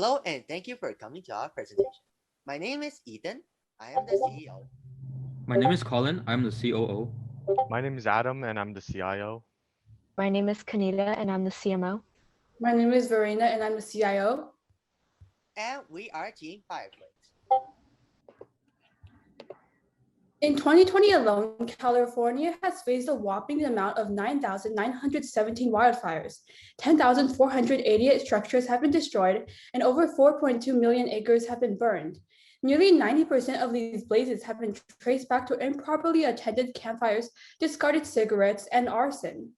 Hello and thank you for coming to our presentation. My name is Ethan. I am the CEO. My name is Colin. I'm the COO. My name is Adam and I'm the CIO. My name is Kanita and I'm the CMO. My name is Verena and I'm the CIO. And we are Team Fireflies. In 2020 alone, California has faced a whopping amount of 9,917 wildfires, 10,488 structures have been destroyed, and over 4.2 million acres have been burned. Nearly 90% of these blazes have been traced back to improperly attended campfires, discarded cigarettes, and arson.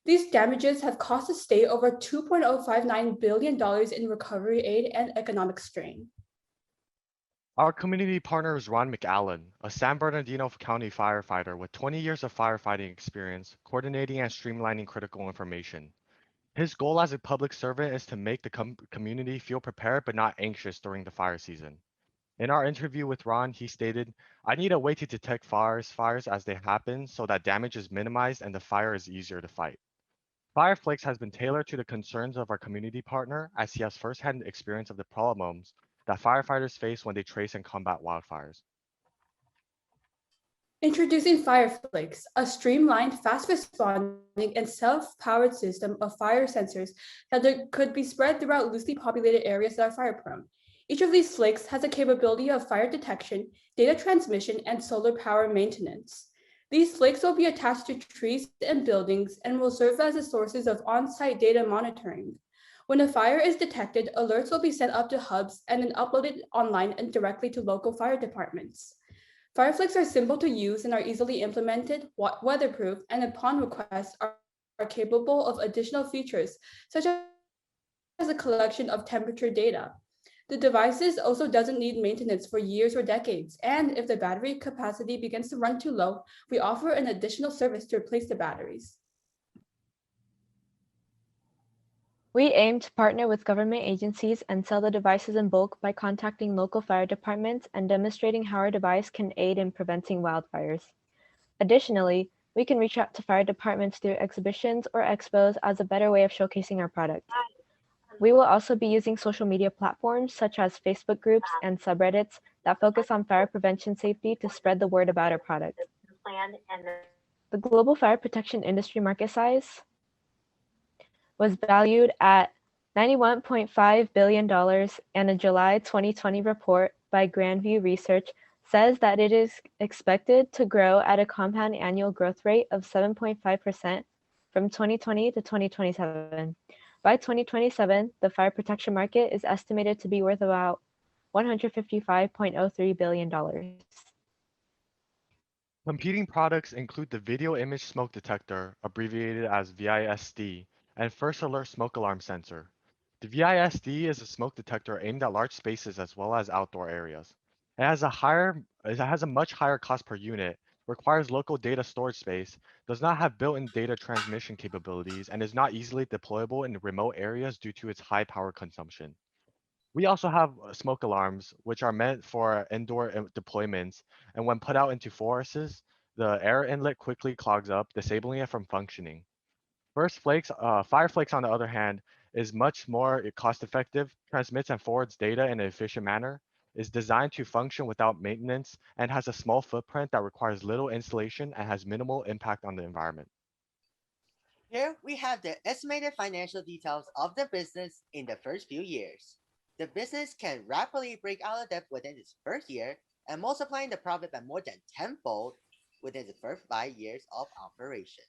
These damages have cost the state over $2.059 billion in recovery aid and economic strain. Our community partner is Ron McAllen, a San Bernardino County firefighter with 20 years of firefighting experience, coordinating and streamlining critical information. His goal as a public servant is to make the community feel prepared but not anxious during the fire season. In our interview with Ron, he stated, "I need a way to detect fires as they happen so that damage is minimized and the fire is easier to fight." Flakes has been tailored to the concerns of our community partner as he has firsthand experience of the problems that firefighters face when they trace and combat wildfires. Introducing Flakes, a streamlined, fast-responding, and self-powered system of fire sensors that could be spread throughout loosely populated areas that are fire-prone. Each of these flakes has a capability of fire detection, data transmission, and solar power maintenance. These flakes will be attached to trees and buildings and will serve as the sources of on-site data monitoring. When a fire is detected, alerts will be sent up to hubs and then uploaded online and directly to local fire departments. Flakes are simple to use and are easily implemented, weatherproof, and upon request are capable of additional features, such as a collection of temperature data. The devices also doesn't need maintenance for years or decades, and if the battery capacity begins to run too low, we offer an additional service to replace the batteries. We aim to partner with government agencies and sell the devices in bulk by contacting local fire departments and demonstrating how our device can aid in preventing wildfires. Additionally, we can reach out to fire departments through exhibitions or expos as a better way of showcasing our product. We will also be using social media platforms such as Facebook groups and subreddits that focus on fire prevention safety to spread the word about our product. The global fire protection industry market size was valued at $91.5 billion, and a July 2020 report by Grandview Research says that it is expected to grow at a compound annual growth rate of 7.5% from 2020 to 2027. By 2027, the fire protection market is estimated to be worth about $155.03 billion. Competing products include the Video Image Smoke Detector, abbreviated as VISD, and First Alert Smoke Alarm Sensor. The VISD is a smoke detector aimed at large spaces as well as outdoor areas. It has a much higher cost per unit, requires local data storage space, does not have built-in data transmission capabilities, and is not easily deployable in remote areas due to its high power consumption. We also have smoke alarms, which are meant for indoor deployments, and when put out into forests, the air inlet quickly clogs up, disabling it from functioning. Fireflakes, on the other hand, is much more cost-effective, transmits and forwards data in an efficient manner, is designed to function without maintenance, and has a small footprint that requires little installation and has minimal impact on the environment. Here we have the estimated financial details of the business in the first few years. The business can rapidly break out of debt within its first year and multiplying the profit by more than tenfold within the first 5 years of operation.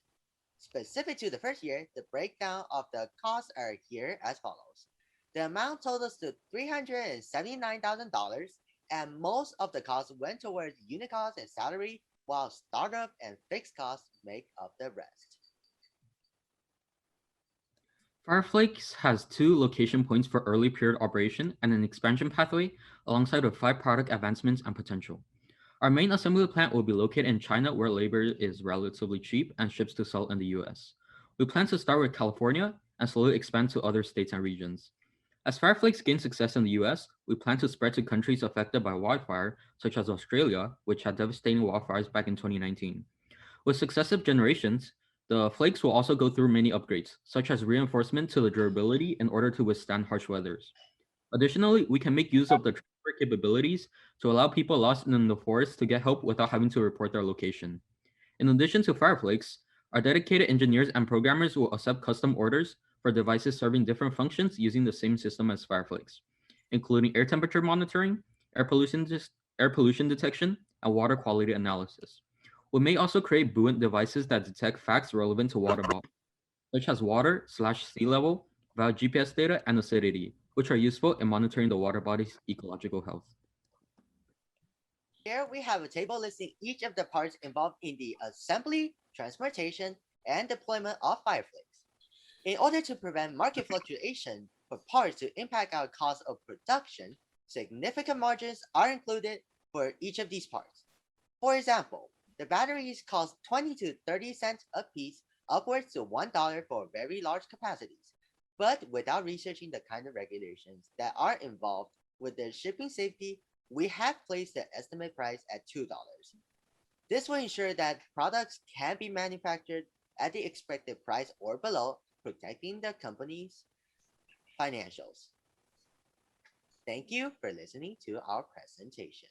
Specific to the first year, the breakdown of the costs are here as follows. The amount totals to $379,000, and most of the costs went towards unit costs and salary, while startup and fixed costs make up the rest. Fireflakes has 2 location points for early period operation and an expansion pathway alongside with 5 product advancements and potential. Our main assembly plant will be located in China, where labor is relatively cheap and ships to sell in the US. We plan to start with California and slowly expand to other states and regions. As Fireflakes gain success in the US, we plan to spread to countries affected by wildfire, such as Australia, which had devastating wildfires back in 2019. With successive generations, the flakes will also go through many upgrades, such as reinforcement to the durability in order to withstand harsh weathers. Additionally, we can make use of the transfer capabilities to allow people lost in the forest to get help without having to report their location. In addition to Fireflakes, our dedicated engineers and programmers will accept custom orders for devices serving different functions using the same system as Fireflakes, including air temperature monitoring, air pollution, air pollution detection, and water quality analysis. We may also create buoyant devices that detect facts relevant to water bodies, such as water/sea level, via GPS data and acidity, which are useful in monitoring the water body's ecological health. Here we have a table listing each of the parts involved in the assembly, transportation, and deployment of Fireflakes. In order to prevent market fluctuation for parts to impact our cost of production, significant margins are included for each of these parts. For example, the batteries cost 20 to 30 cents a piece, upwards to $1 for very large capacities. But without researching the kind of regulations that are involved with their shipping safety, we have placed the estimate price at $2. This will ensure that products can be manufactured at the expected price or below, protecting the company's financials. Thank you for listening to our presentation.